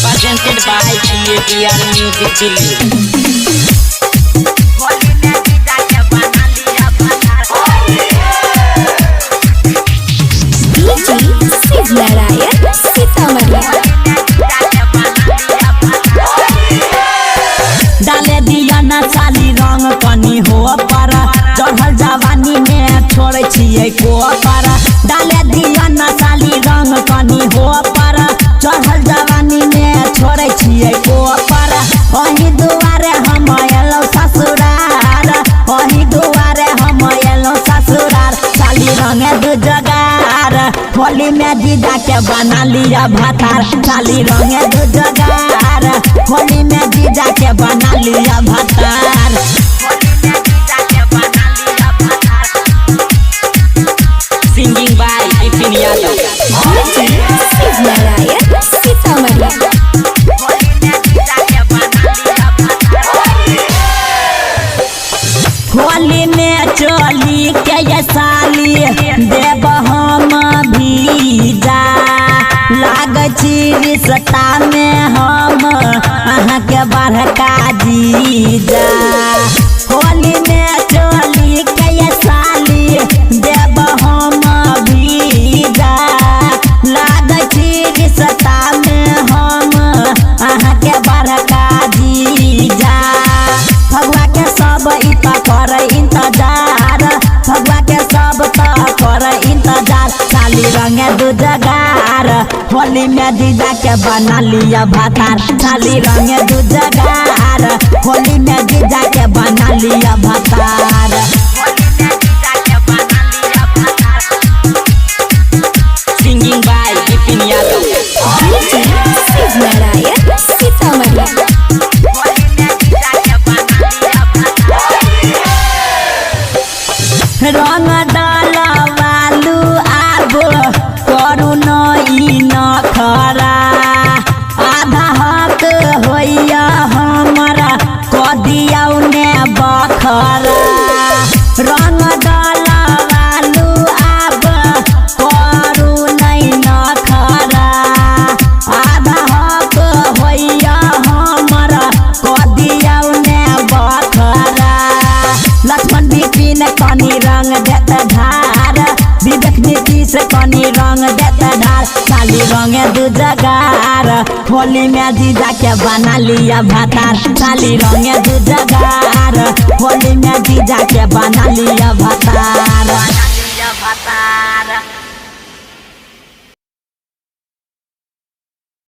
Presented by GAPR Music Delhi. डाले दिया न चाली रंग कनी हो पर चढ़ल जवानी में छोड़े छिए को पर डाले दिया न चाली रंग कनी हो पर चढ़ल जवानी में छोड़े छिए को पर वही दुआरे हम एलो ससुरार वही दुआरे हम एलो ससुरार चाली रंग दू जगार होली में जीजा के बना लिया भातार चाली रंग दू जगार होली में जीजा के बना लिया भातार Singing by Ipin Yadav. Holi में चोली के ये साली देव हम भीजा लाग रिश्ता में हम अहाँ के बड़का जीजा होली में चोली के ये साली देव हम भीजा लाग रिश्ता में हम अहाँ के बड़का जीजा भगवा के सब इता कर इंतजार भगवा के सब कर इंतजार चाली रंग दू जगार होली में जीजा के बना लिया भातार चाली रंग दू जगार होली में जीजा के बना लिया भातार Singing by Ipin Yadav. रंग डाला वालू आब करू नई नखरा आधा हक होइया हमरा कदिया ने बखरा रंग डाला वालू आब करू नई नखरा आधा हक होइया हमरा कदिया ने बखरा लक्ष्मण बिपिन कनी रंग देत धार विवेक नीतीश कनी रंग देत धार चाली रंग दू जगार होली में जीजा के बना लिया भातार चाली रंग दू जगार होली में जीजा के बना लिया भातार।